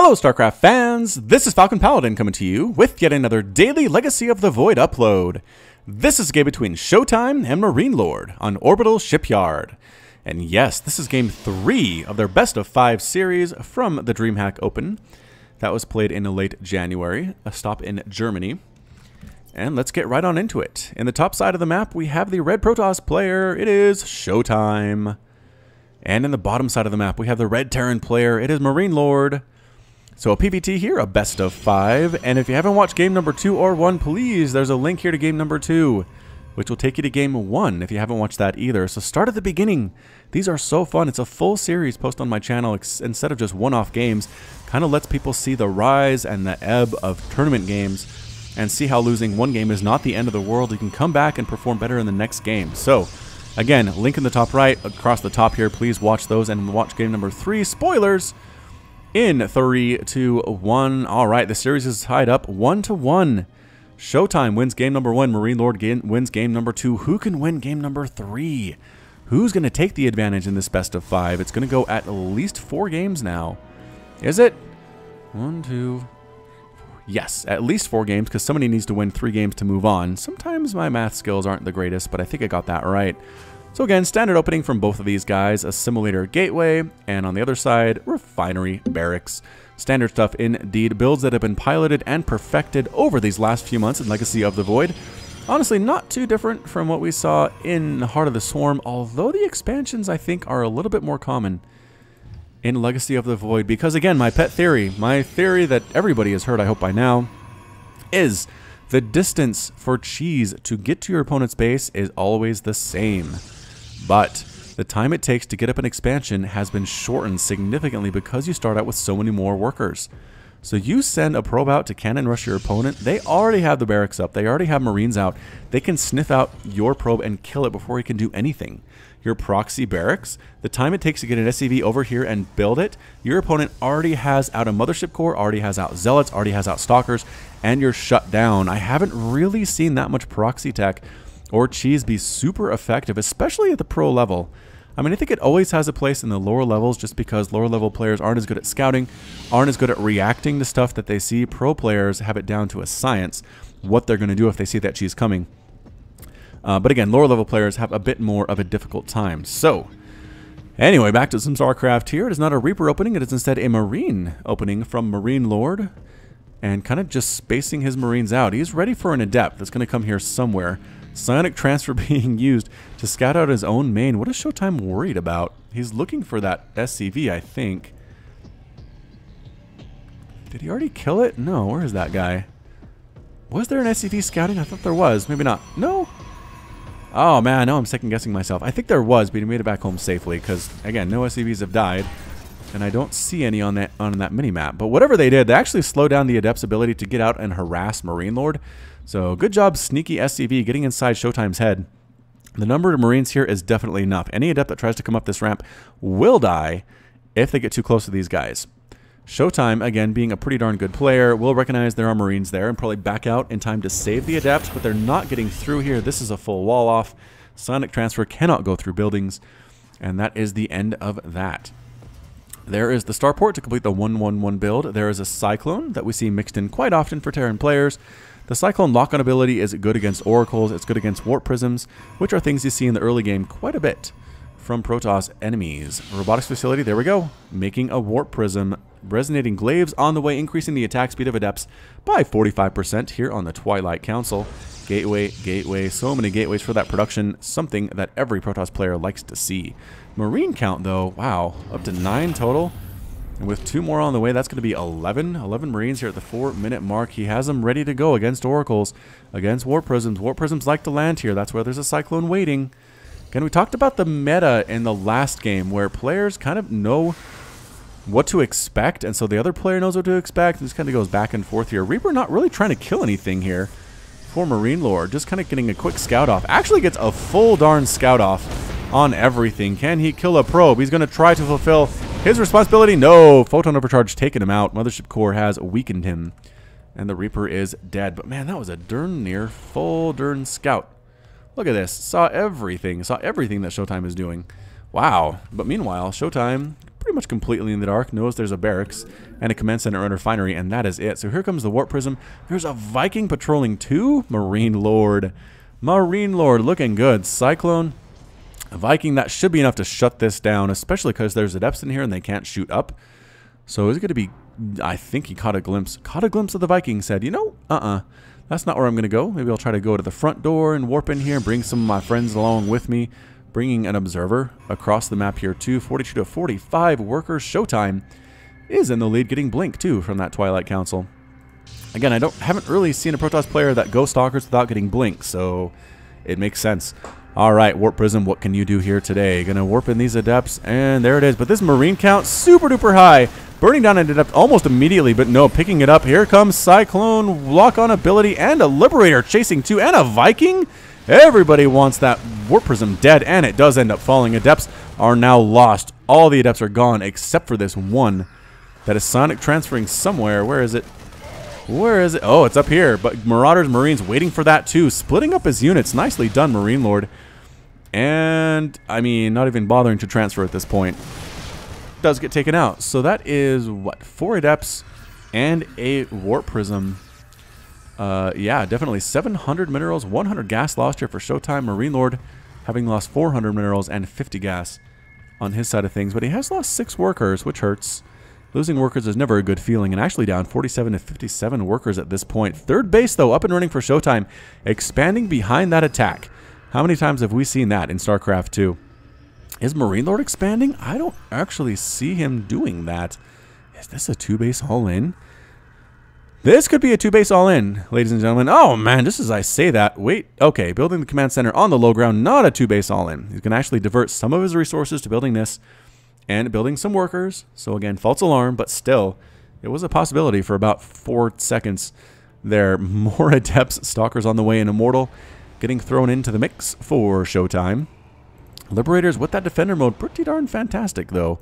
Hello StarCraft fans, this is Falcon Paladin coming to you with yet another daily Legacy of the Void upload. This is a game between ShoWTimE and MarineLorD on Orbital Shipyard. And yes, this is game 3 of their best of 5 series from the Dreamhack Open. That was played in late January, a stop in Germany. And let's get right on into it. In the top side of the map, we have the red Protoss player. It is ShoWTimE. And in the bottom side of the map, we have the red Terran player. It is MarineLorD. So a PvT here, a best of 5. And if you haven't watched game number 2 or 1, please, there's a link here to game number 2, which will take you to game 1 if you haven't watched that either. So start at the beginning. These are so fun. It's a full series post on my channel instead of just one-off games. Kind of lets people see the rise and the ebb of tournament games and see how losing one game is not the end of the world. You can come back and perform better in the next game. So again, link in the top right, across the top here. Please watch those and watch game number 3. Spoilers! In 3, 2, 1. All right, the series is tied up 1-1. ShoWTimE wins game number 1. MarineLorD wins game number 2. Who can win game number 3? Who's going to take the advantage in this best of 5? It's going to go at least 4 games now. Is it? 1, 2, 4. Yes, at least 4 games, because somebody needs to win 3 games to move on. Sometimes my math skills aren't the greatest, but I think I got that right. So again, standard opening from both of these guys, a simulator gateway, and on the other side, refinery barracks. Standard stuff indeed, builds that have been piloted and perfected over these last few months in Legacy of the Void. Honestly, not too different from what we saw in Heart of the Swarm, although the expansions I think are a little bit more common in Legacy of the Void, because again, my pet theory, my theory that everybody has heard, I hope by now, is the distance for cheese to get to your opponent's base is always the same. But the time it takes to get up an expansion has been shortened significantly because you start out with so many more workers. So you send a probe out to cannon rush your opponent, they already have the barracks up, they already have marines out, they can sniff out your probe and kill it before he can do anything. Your proxy barracks, the time it takes to get an SCV over here and build it, your opponent already has out a mothership core, already has out zealots, already has out stalkers, and you're shut down. I haven't really seen that much proxy tech or cheese be super effective, especially at the pro level. I mean, I think it always has a place in the lower levels just because lower level players aren't as good at scouting, aren't as good at reacting to stuff that they see. Pro players have it down to a science what they're going to do if they see that cheese coming. But again, lower level players have a bit more of a difficult time. So anyway, back to some StarCraft here. It is not a Reaper opening, it is instead a Marine opening from MarineLorD, and kind of just spacing his Marines out. He's ready for an Adept that's going to come here somewhere. Psionic transfer being used to scout out his own main. What is ShoWTimE worried about? He's looking for that SCV, I think. Did he already kill it? No, where is that guy? Was there an SCV scouting? I thought there was. Maybe not. No? Oh man, now I'm second guessing myself. I think there was, but he made it back home safely because, again, no SCVs have died. And I don't see any on that mini-map. But whatever they did, they actually slowed down the Adept's ability to get out and harass MarineLorD. So good job, sneaky SCV, getting inside ShoWTimE's head. The number of Marines here is definitely enough. Any Adept that tries to come up this ramp will die if they get too close to these guys. ShoWTimE, again, being a pretty darn good player, will recognize there are Marines there and probably back out in time to save the Adept, but they're not getting through here. This is a full wall off. Sonic transfer cannot go through buildings, and that is the end of that. There is the starport to complete the 1-1-1 build. There is a Cyclone that we see mixed in quite often for Terran players. The Cyclone lock-on ability is good against Oracles, it's good against Warp Prisms, which are things you see in the early game quite a bit from Protoss enemies. Robotics Facility, there we go, making a Warp Prism. Resonating Glaives on the way, increasing the attack speed of Adepts by 45% here on the Twilight Council. Gateway, gateway, so many gateways for that production, something that every Protoss player likes to see. Marine count though, wow, up to 9 total. And with 2 more on the way, that's going to be 11 Marines here at the 4-minute mark. He has them ready to go against Oracles, against Warp Prisms. Warp Prisms like to land here. That's where there's a Cyclone waiting. Again, we talked about the meta in the last game where players kind of know what to expect, and so the other player knows what to expect. This kind of goes back and forth here. Reaper not really trying to kill anything here for MarineLorD, just kind of getting a quick scout off. Actually gets a full darn scout off on everything. Can he kill a probe? He's going to try to fulfill his responsibility. No, photon overcharge taking him out. Mothership core has weakened him, and the Reaper is dead. But man, that was a darn near full darn scout. Look at this. Saw everything that ShoWTimE is doing. Wow. But meanwhile, ShoWTimE pretty much completely in the dark. Knows there's a barracks and a command center and a refinery, and that is it. So here comes the warp prism. There's a Viking patrolling too. MarineLorD. MarineLorD looking good. Cyclone. A Viking, that should be enough to shut this down, especially because there's adepts in here and they can't shoot up. So is it going to be... I think he caught a glimpse of the Viking, said, you know, that's not where I'm going to go. Maybe I'll try to go to the front door and warp in here, bring some of my friends along with me, bringing an observer across the map here too. 42 to 45 workers. ShoWTimE is in the lead, getting Blink too from that Twilight Council. Again, I haven't really seen a Protoss player that goes Stalkers without getting Blink, so it makes sense. All right, Warp Prism, what can you do here today? Gonna warp in these adepts, and there it is. But this Marine count, super duper high. Burning down an adept almost immediately, but no, picking it up. Here comes Cyclone, lock-on ability, and a Liberator chasing two, and a Viking. Everybody wants that Warp Prism dead, and it does end up falling. Adepts are now lost. All the adepts are gone, except for this one that is sonic transferring somewhere. Where is it? Where is it? Oh, it's up here. But Marauders, Marines waiting for that too. Splitting up his units. Nicely done, MarineLorD. And, I mean, not even bothering to transfer at this point. Does get taken out. So that is, what, 4 adepts and a Warp Prism. Yeah, definitely 700 minerals, 100 gas lost here for ShoWTimE. MarineLorD having lost 400 minerals and 50 gas on his side of things. But he has lost 6 workers, which hurts. Losing workers is never a good feeling, and actually down 47 to 57 workers at this point. Third base, though, up and running for ShoWTimE, expanding behind that attack. How many times have we seen that in StarCraft 2? Is MarineLorD expanding? I don't actually see him doing that. Is this a 2-base all-in? This could be a 2-base all-in, ladies and gentlemen. Oh, man, just as I say that. Wait, okay, building the command center on the low ground, not a 2-base all-in. He's going to actually divert some of his resources to building this and building some workers. So, again, false alarm, but still, it was a possibility for about 4 seconds there. More adepts, stalkers on the way, and Immortal getting thrown into the mix for ShoWTimE. Liberators with that defender mode, pretty darn fantastic though.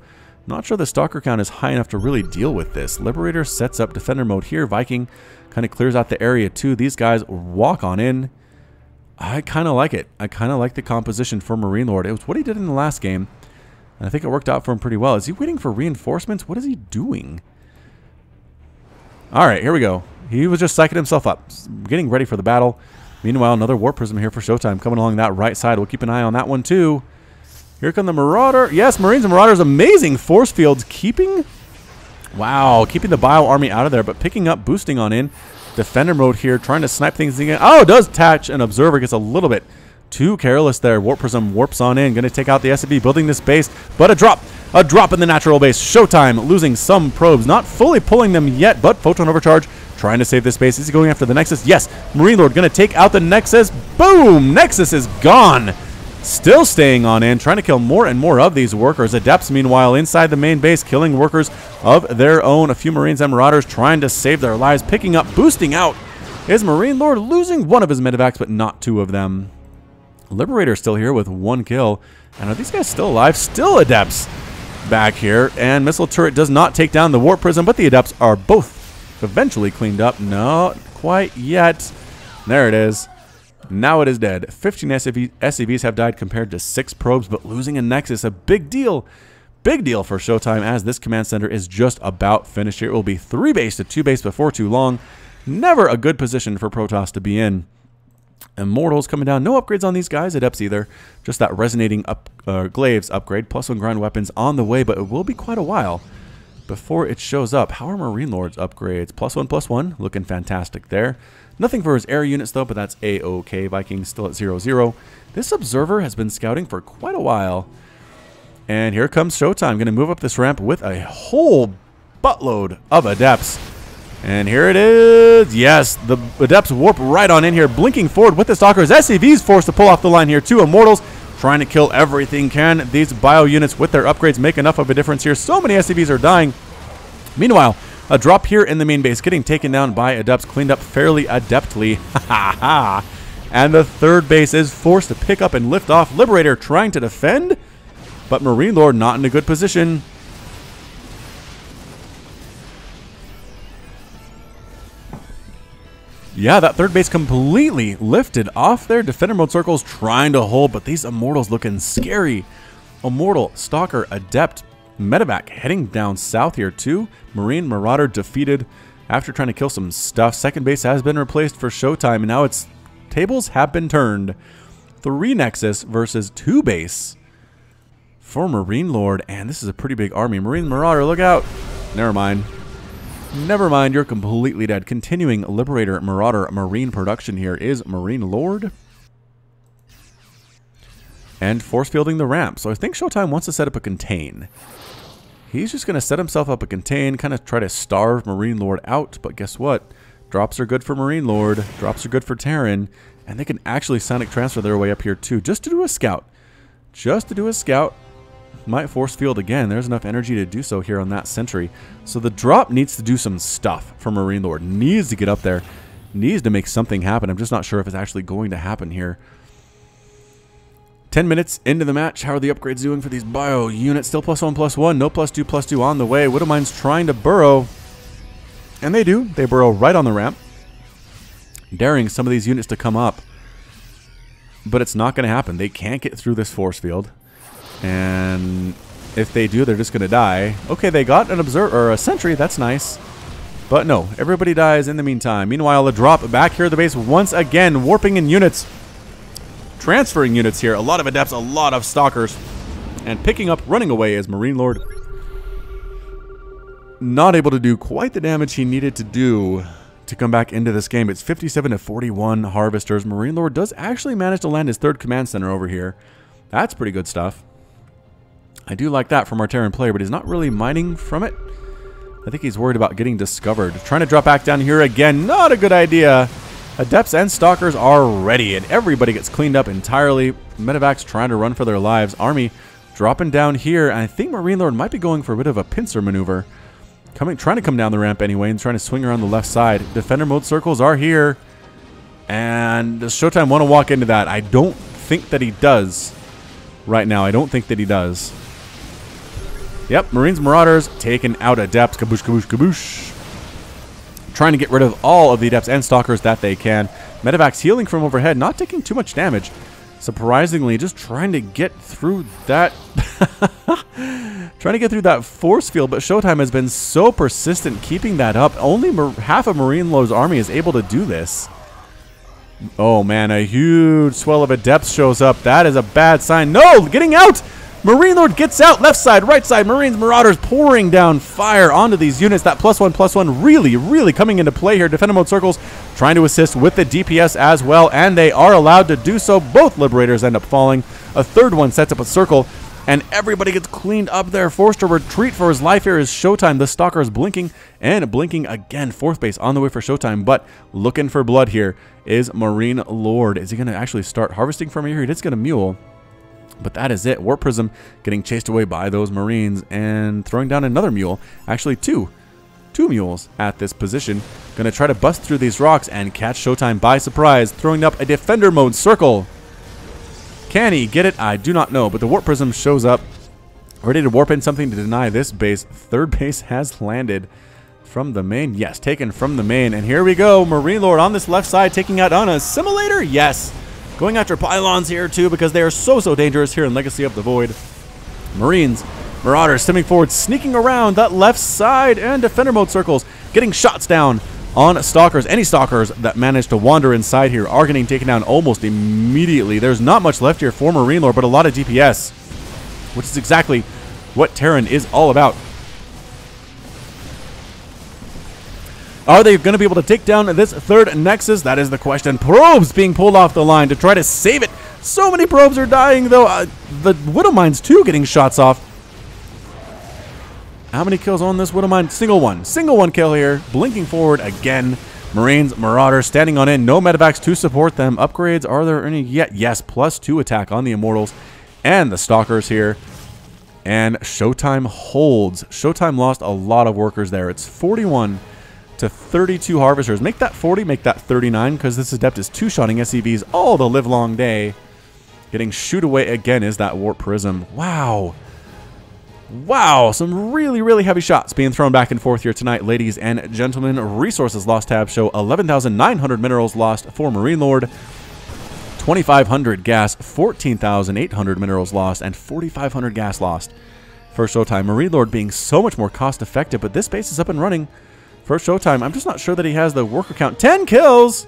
Not sure the stalker count is high enough to really deal with this. Liberator sets up defender mode here. Viking kind of clears out the area too. These guys walk on in. I kind of like it. I kind of like the composition for MarineLorD. It was what he did in the last game, and I think it worked out for him pretty well. Is he waiting for reinforcements? What is he doing? All right, here we go. He was just psyching himself up, getting ready for the battle. Meanwhile, another Warp Prism here for ShoWTimE coming along that right side. We'll keep an eye on that one too. Here come the Marauder. Yes, Marines and Marauders. Amazing force fields. Keeping the Bio Army out of there, but picking up, boosting on in. Defender mode here, trying to snipe things again. Oh, it does attach an Observer. Gets a little bit too careless there. Warp Prism warps on in. Going to take out the SCV, building this base, but a drop. A drop in the natural base. ShoWTimE losing some probes. Not fully pulling them yet, but Photon Overcharge trying to save this base. Is he going after the Nexus? Yes. MarineLorD going to take out the Nexus. Boom! Nexus is gone. Still staying on in, trying to kill more and more of these workers. Adepts, meanwhile, inside the main base, killing workers of their own. A few Marines and Marauders trying to save their lives. Picking up, boosting out. Is MarineLorD losing one of his medevacs, but not 2 of them. Liberator still here with 1 kill. And are these guys still alive? Still adepts back here. And Missile Turret does not take down the Warp Prism, but the adepts are both eventually cleaned up. Not quite yet. There it is. Now it is dead. 15 SCVs have died compared to 6 probes, but losing a Nexus, a big deal. Big deal for ShoWTimE, as this command center is just about finished here. It will be 3-base to 2-base before too long. Never a good position for Protoss to be in. Immortals coming down. No upgrades on these guys. Adepts either. Just that resonating glaives upgrade. +1 grind weapons on the way, but it will be quite a while before it shows up. How are MarineLorD's upgrades? +1/+1. Looking fantastic there. Nothing for his air units, though, but that's A-OK. Vikings still at 0-0. This Observer has been scouting for quite a while. And here comes ShoWTimE. Going to move up this ramp with a whole buttload of Adepts. And here it is. Yes, the Adepts warp right on in here, blinking forward with the Stalkers. SCV's forced to pull off the line here. 2 Immortals trying to kill everything can. These bio units with their upgrades make enough of a difference here. So many SCVs are dying. Meanwhile, a drop here in the main base, getting taken down by Adepts, cleaned up fairly adeptly. And the 3rd base is forced to pick up and lift off. Liberator trying to defend, but MarineLorD not in a good position. Yeah, that 3rd base completely lifted off their defender mode circles, trying to hold, but these Immortals looking scary. Immortal, Stalker, Adept, Medevac heading down south here too. Marine Marauder defeated after trying to kill some stuff. Second base has been replaced for ShoWTimE, and now it's tables have been turned. 3 Nexus versus 2 base for MarineLorD, and this is a pretty big army. Marine Marauder, look out! Never mind. Never mind, you're completely dead. Continuing Liberator Marauder Marine production here is MarineLorD. And force fielding the ramp. So I think ShoWTimE wants to set up a contain. He's just going to set himself up a contain, kind of try to starve MarineLorD out. But guess what? Drops are good for MarineLorD. Drops are good for Terran. And they can actually sonic transfer their way up here too. Just to do a scout. Just to do a scout. Might force field again. There's enough energy to do so here on that sentry. So the drop needs to do some stuff for MarineLorD. Needs to get up there. Needs to make something happen. I'm just not sure if it's actually going to happen here. 10 minutes into the match. How are the upgrades doing for these bio units? Still +1/+1. No +2/+2 on the way. Widowmine's trying to burrow. And they do. They burrow right on the ramp. Daring some of these units to come up. But it's not going to happen. They can't get through this force field. And if they do, they're just going to die. Okay, they got an observer or a sentry. That's nice. But no, everybody dies in the meantime. Meanwhile, a drop back here at the base once again. Warping in units. Transferring units here. A lot of adepts, a lot of stalkers. And picking up, running away as MarineLorD. Not able to do quite the damage he needed to do to come back into this game. It's 57-41 harvesters. MarineLorD does actually manage to land his 3rd command center over here. That's pretty good stuff. I do like that from our Terran player, but he's not really mining from it. I think he's worried about getting discovered. Trying to drop back down here again. Not a good idea. Adepts and Stalkers are ready, and everybody gets cleaned up entirely. Medevac's trying to run for their lives. Army dropping down here, and I think MarineLorD might be going for a bit of a pincer maneuver. Trying to come down the ramp anyway, and trying to swing around the left side. Defender mode circles are here. And does ShoWTimE want to walk into that? I don't think that he does right now. I don't think that he does. Yep, Marines Marauders taking out Adepts. Kaboosh, kaboosh, kaboosh. Trying to get rid of all of the Adepts and Stalkers that they can. Medevac's healing from overhead, not taking too much damage. Surprisingly, just trying to get through that... trying to get through that force field, but ShoWTimE has been so persistent keeping that up. Only half of MarineLorD's army is able to do this. Oh man, a huge swell of Adepts shows up. That is a bad sign. No, getting out! MarineLorD gets out, left side, right side. Marines, Marauders pouring down fire onto these units. That +1/+1 really coming into play here. Defender mode circles trying to assist with the DPS as well, and they are allowed to do so. Both Liberators end up falling. A 3rd one sets up a circle, and everybody gets cleaned up there. Forced to retreat for his life here is ShoWTimE. The Stalker is blinking and blinking again. 4th base on the way for ShoWTimE, but looking for blood here is MarineLorD. Is he going to actually start harvesting from here? He did get a mule. But that is it. Warp Prism getting chased away by those Marines and throwing down another mule. Actually, two mules at this position. Going to try to bust through these rocks and catch ShoWTimE by surprise. Throwing up a Defender mode circle. Can he get it? I do not know. But the Warp Prism shows up. Ready to warp in something to deny this base. 3rd base has landed from the main. Yes, taken from the main. And here we go. MarineLorD on this left side taking out on a Assimilator. Yes. Going after pylons here, too, because they are so dangerous here in Legacy of the Void. Marines, Marauders stemming forward, sneaking around that left side, and Defender mode circles, getting shots down on Stalkers. Any Stalkers that manage to wander inside here are getting taken down almost immediately. There's not much left here for MarineLorD, but a lot of DPS, which is exactly what Terran is all about. Are they going to be able to take down this 3rd Nexus? That is the question. Probes being pulled off the line to try to save it. So many probes are dying, though. The Widowmines, too, getting shots off. How many kills on this Widowmine? Single one. Single one kill here. Blinking forward again. Marines, Marauders standing on in. No medevacs to support them. Upgrades, are there any yet? Yes, +2 attack on the Immortals and the Stalkers here. And ShoWTimE holds. ShoWTimE lost a lot of workers there. It's 41 to 32 harvesters. Make that 40, make that 39, because this Adept is 2-shotting SCVs all the live long day. Getting shoot away again is that Warp Prism. Wow. Wow, some really heavy shots being thrown back and forth here tonight, ladies and gentlemen. Resources lost tab show 11,900 minerals lost for MarineLorD. 2,500 gas, 14,800 minerals lost, and 4,500 gas lost for ShoWTimE. MarineLorD being so much more cost effective, but this base is up and running for ShoWTimE. I'm just not sure that he has the worker count. 10 kills!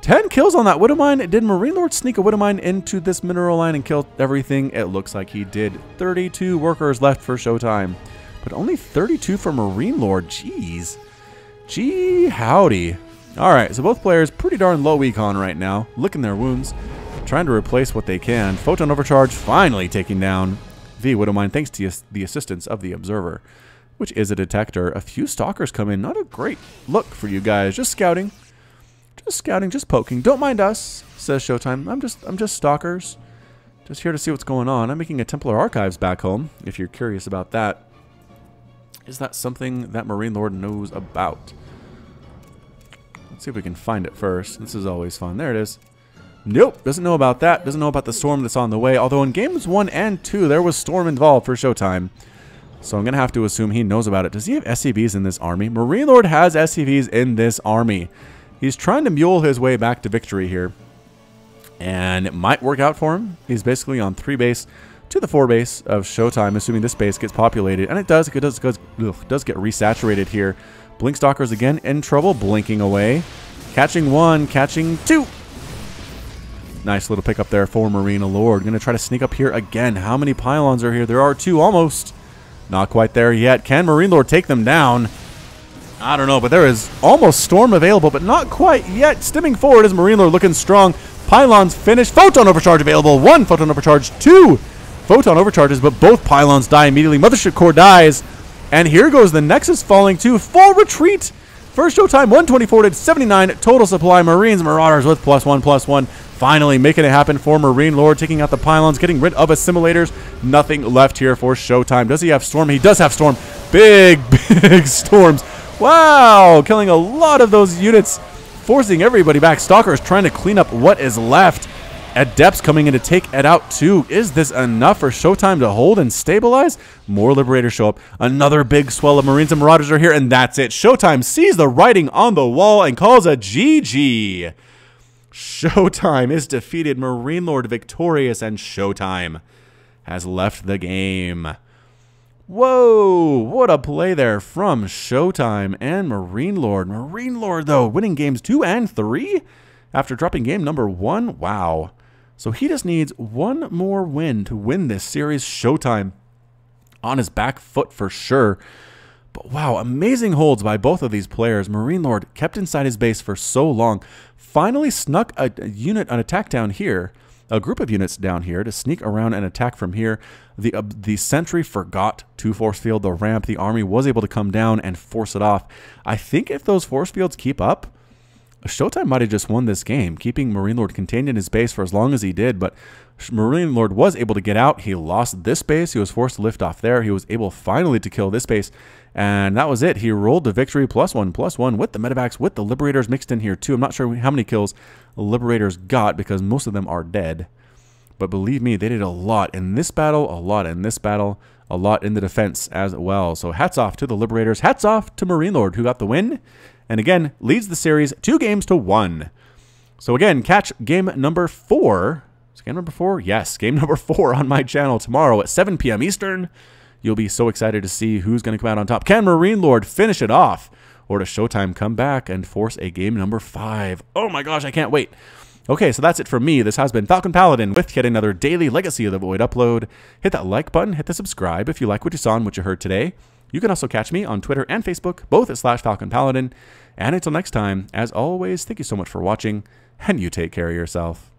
10 kills on that Widow Mine. Did MarineLorD sneak a Widow Mine into this mineral line and kill everything? It looks like he did. 32 workers left for ShoWTimE, but only 32 for MarineLorD. Jeez. Gee howdy. Alright, so both players pretty darn low econ right now. Licking their wounds. Trying to replace what they can. Photon Overcharge finally taking down the Widow Mine thanks to the assistance of the Observer, which is a detector. A few Stalkers come in. Not a great look for you guys. Just scouting. Just scouting, just poking. Don't mind us, says ShoWTimE. I'm just Stalkers. Just here to see what's going on. I'm making a Templar Archives back home, if you're curious about that. Is that something that MarineLorD knows about? Let's see if we can find it first. This is always fun. There it is. Nope, doesn't know about that. Doesn't know about the storm that's on the way. Although in games 1 and 2, there was storm involved for ShoWTimE. So I'm going to have to assume he knows about it. Does he have SCVs in this army? MarineLorD has SCVs in this army. He's trying to mule his way back to victory here. And it might work out for him. He's basically on 3 base to the 4 base of ShoWTimE, assuming this base gets populated. And it does. It does get resaturated here. Blink Stalkers again in trouble. Blinking away. Catching 1. Catching 2. Nice little pickup there for MarineLorD. Going to try to sneak up here again. How many pylons are here? There are 2 almost. Not quite there yet. Can MarineLorD take them down? I don't know, but there is almost storm available, but not quite yet. Stimming forward is MarineLorD looking strong. Pylons finished. Photon Overcharge available. 1 Photon Overcharge. 2 Photon Overcharges, but both pylons die immediately. Mothership Core dies. And here goes the Nexus falling too. Full retreat for ShoWTimE. 124 to 79 total supply. Marines, Marauders with +1/+1. Finally making it happen for MarineLorD, taking out the pylons, getting rid of assimilators. Nothing left here for ShoWTimE. Does he have storm? He does have storm. Big storms. Wow, killing a lot of those units, forcing everybody back. Stalkers trying to clean up what is left. Adepts coming in to take it out too. Is this enough for ShoWTimE to hold and stabilize? More Liberators show up. Another big swell of Marines and Marauders are here, and that's it. ShoWTimE sees the writing on the wall and calls a GG. ShoWTimE is defeated, MarineLorD victorious, and ShoWTimE has left the game. Whoa, what a play there from ShoWTimE and MarineLorD. MarineLorD, though, winning games 2 and 3 after dropping game number 1. Wow. So he just needs 1 more win to win this series. ShoWTimE on his back foot for sure. But wow, amazing holds by both of these players. MarineLorD kept inside his base for so long. Finally snuck an attack down here. A group of units down here to sneak around and attack from here. The sentry forgot to force field the ramp. The army was able to come down and force it off. I think if those force fields keep up, ShoWTimE might have just won this game, keeping MarineLorD contained in his base for as long as he did, but MarineLorD was able to get out. He lost this base. He was forced to lift off there. He was able finally to kill this base, and that was it. He rolled to victory +1/+1 with the medevacs, with the Liberators mixed in here too. I'm not sure how many kills Liberators got because most of them are dead. But believe me, they did a lot in this battle, a lot in this battle, a lot in the defense as well. So hats off to the Liberators. Hats off to MarineLorD, who got the win. And again, leads the series 2 games to 1. So again, catch game number 4. Is it game number 4? Yes, game number 4 on my channel tomorrow at 7 p.m. Eastern. You'll be so excited to see who's going to come out on top. Can MarineLorD finish it off? Or does ShoWTimE come back and force a game number 5? Oh my gosh, I can't wait. Okay, so that's it from me. This has been Falcon Paladin with yet another daily Legacy of the Void upload. Hit that like button, hit the subscribe if you like what you saw and what you heard today. You can also catch me on Twitter and Facebook, both at /FalconPaladin. And until next time, as always, thank you so much for watching, and you take care of yourself.